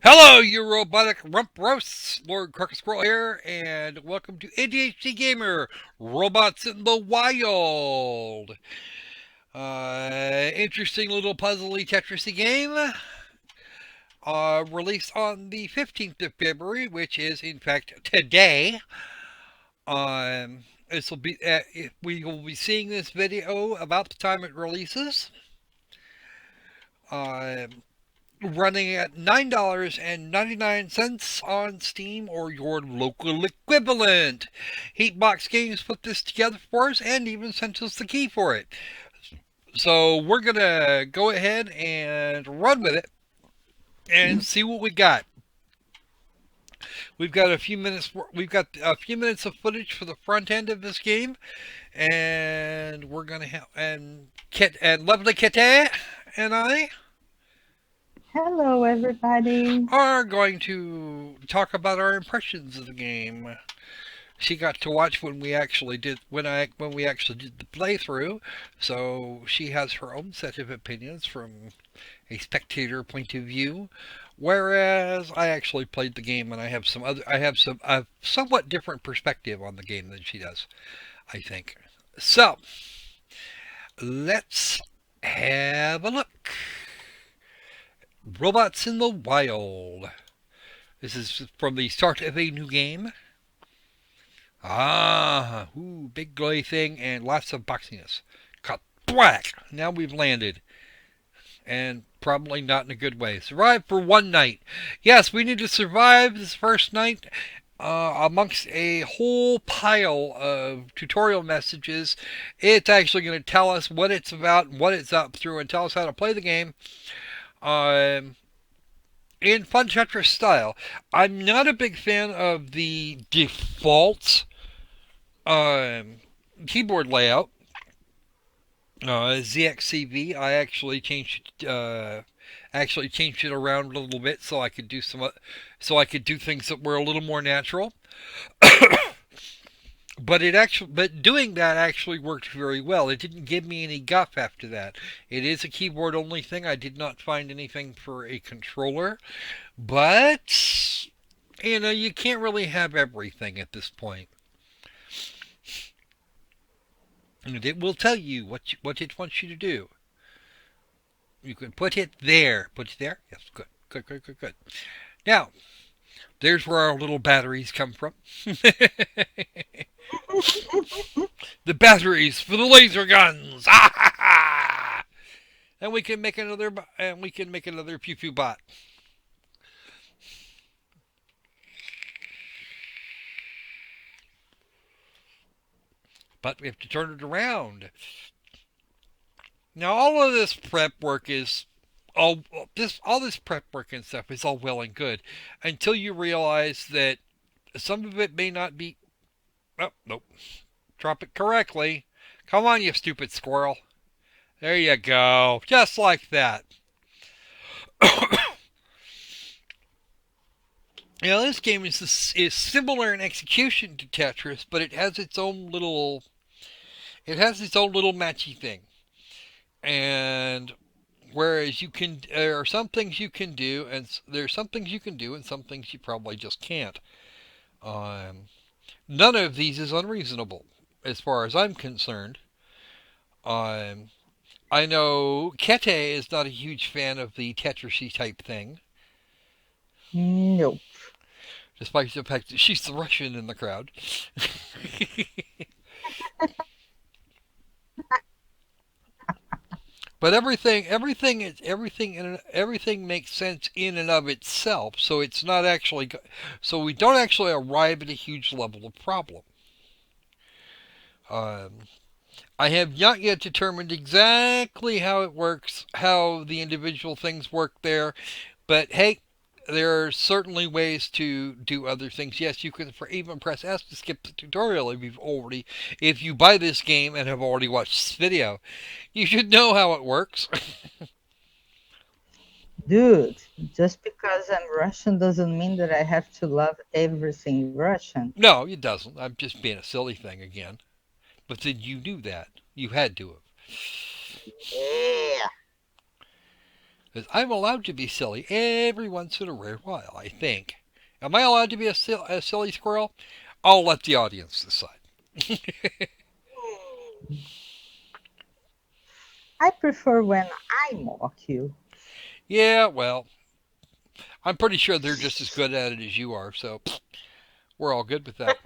Hello, you robotic rump roasts. Lord Crocker Squirrel here, and welcome to ADHD Gamer Robots in the Wild. Interesting little puzzly Tetrisy game. Released on the 15th of February, which is in fact today. This will be we will be seeing this video about the time it releases. Um, Running at $9.99 on Steam or your local equivalent. Heatbox Games put this together for us and even sent us the key for it. So we're going to go ahead and run with it and see what we got. We've got a few minutes. We've got a few minutes of footage for the front end of this game, and we're gonna have and lovely Kete and I Hello, everybody. are going to talk about our impressions of the game. She got to watch when we actually did the playthrough, so she has her own set of opinions from a spectator point of view. Whereas I actually played the game and I have some a somewhat different perspective on the game than she does, I think. So let's have a look. Robots in the Wild. This is from the start of a new game. Big glowy thing and lots of boxiness. Cut, whack! Now we've landed. And probably not in a good way. Survive for one night. Yes, we need to survive this first night amongst a whole pile of tutorial messages. It's actually going to tell us what it's about and what it's up through and tell us how to play the game. Um, in Fun Tetris style. I'm not a big fan of the default um, keyboard layout. ZXCV. I actually changed it around a little bit so I could so I could do things that were a little more natural. But doing that actually worked very well. It didn't give me any guff after that. It is a keyboard only thing. I did not find anything for a controller, but you can't really have everything at this point. And it will tell you what it wants you to do. You can put it there. Put it there. Yes, good, good, good, good, good. Now, there's where our little batteries come from. The batteries for the laser guns. Ah, ha, ha. And we can make another pew pew bot. But we have to turn it around. Now all of this prep work is all this prep work and stuff is all well and good until you realize that some of it may not be. Oh, nope. Drop it correctly. Come on, you stupid squirrel. There you go. Just like that. Now, this game is similar in execution to Tetris, but it has its own little matchy thing. And whereas there are some things you can do, and there's some things you can do, and some things you probably just can't. Um, None of these is unreasonable, as far as I'm concerned. Um, I know Kete is not a huge fan of the Tetrisy type thing, Nope. despite the fact that she's the Russian in the crowd. But everything makes sense in and of itself. So it's not actually, so we don't actually arrive at a huge level of problem. Um, I have not yet determined exactly how it works, how the individual things work there, but hey, there are certainly ways to do other things. Yes, you can even press S to skip the tutorial if you buy this game and have already watched this video. You should know how it works. Dude, just because I'm Russian doesn't mean that I have to love everything Russian. No, it doesn't. I'm just being a silly thing again. But then you knew that. You had to have. Yeah. Because I'm allowed to be silly every once in a rare while, I think. Am I allowed to be a silly squirrel? I'll let the audience decide. I prefer when I mock you. Yeah, well, I'm pretty sure they're just as good at it as you are, so we're all good with that.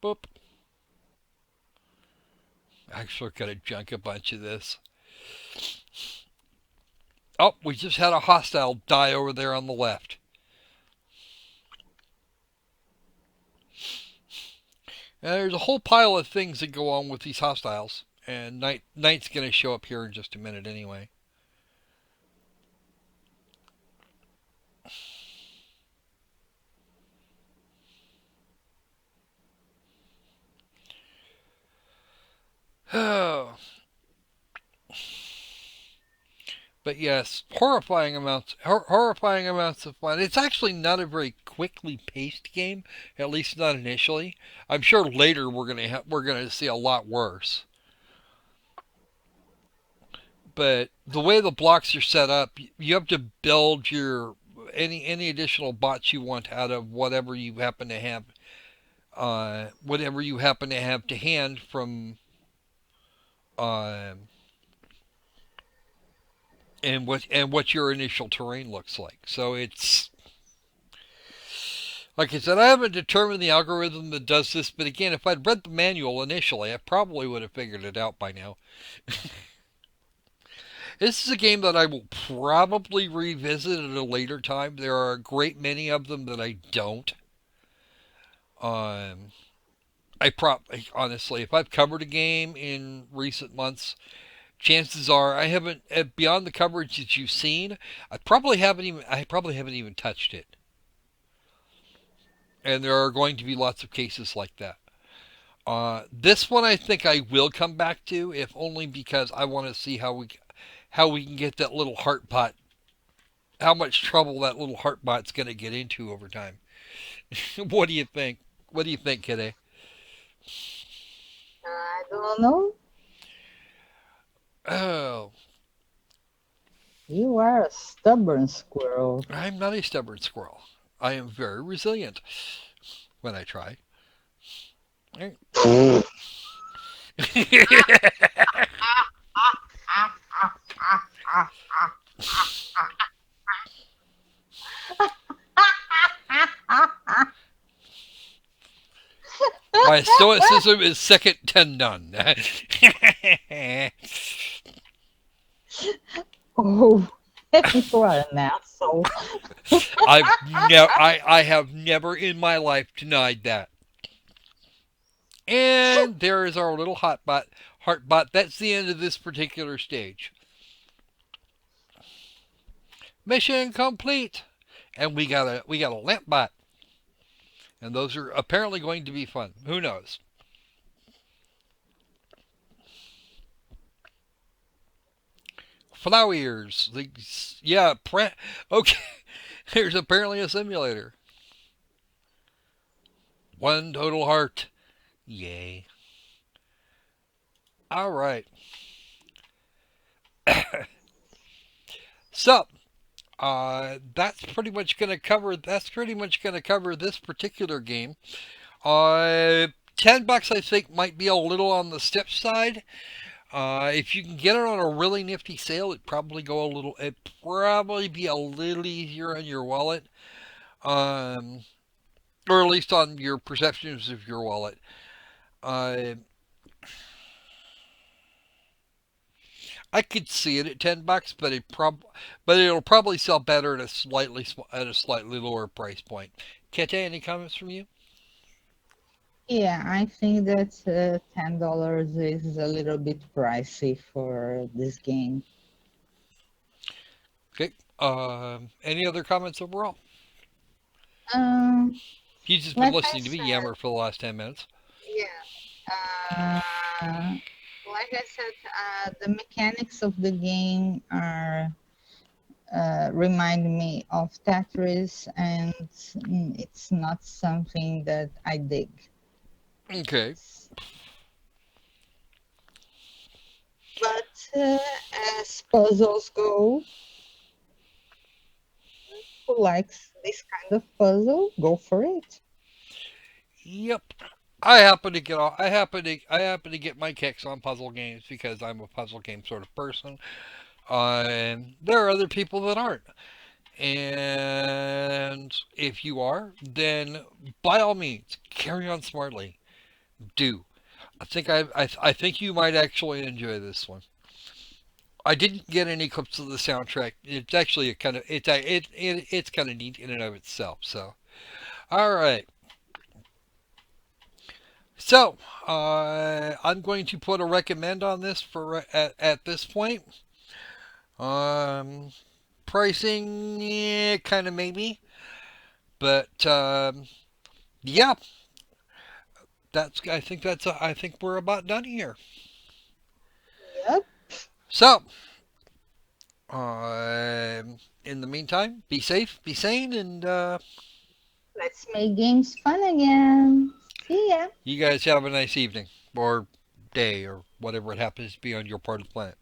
Boop. Actually, gotta junk a bunch of this. Oh, we just had a hostile die over there on the left. And there's a whole pile of things that go on with these hostiles. And Knight's gonna show up here in just a minute anyway. Oh, but yes, horrifying amounts of fun. It's actually not a very quickly paced game, at least not initially. I'm sure later we're gonna see a lot worse. But the way the blocks are set up, you have to build your any additional bots you want out of whatever you happen to have to hand from uh, and what your initial terrain looks like. So it's like I said, I haven't determined the algorithm that does this, but again, if I'd read the manual initially, I probably would have figured it out by now. This is a game that I will probably revisit at a later time. There are a great many of them that I don't. Um, honestly, if I've covered a game in recent months, chances are I haven't beyond the coverage that you've seen. I probably haven't even touched it. And there are going to be lots of cases like that. This one I think I will come back to, if only because I want to see how we can get that little heart bot, how much trouble that little heart bot's going to get into over time. What do you think? What do you think, Kitty? I don't know. Oh, You are a stubborn squirrel. I'm not a stubborn squirrel. I am very resilient when I try. My stoicism is second to none. Oh, you are an asshole. I have never in my life denied that. And there is our little heart bot. That's the end of this particular stage. Mission complete. And we got a lamp bot. And those are apparently going to be fun. Who knows? Flowers. Yeah, okay. There's apparently a simulator. One total heart. Yay. All right. So, that's pretty much gonna cover this particular game. $10 I think might be a little on the stiff side. If you can get it on a really nifty sale, it'd probably be a little easier on your wallet. Um, or at least on your perceptions of your wallet. Uh, I could see it at $10, but it'll probably sell better at a slightly lower price point. Kete, any comments from you? Yeah, I think that $10 is a little bit pricey for this game. Okay. Any other comments overall? Um, He's just been like I listening to me said, yammer for the last 10 minutes. yeah. Like I said, the mechanics of the game are remind me of Tetris, and it's not something that I dig. Okay. But as puzzles go, who likes this kind of puzzle? Go for it. Yep. I happen to get my kicks on puzzle games because I'm a puzzle game sort of person. And there are other people that aren't. And if you are, then by all means, carry on smartly. Do. I think you might actually enjoy this one. I didn't get any clips of the soundtrack. It's actually a kind of it's kind of neat in and of itself. So, all right. So, I'm going to put a recommend on this for at this point. Um, Pricing, yeah, kind of maybe, but yeah, that's. I think we're about done here. Yep. So, in the meantime, be safe, be sane, and Let's make games fun again. See ya. you guys have a nice evening or day or whatever it happens to be on your part of the planet.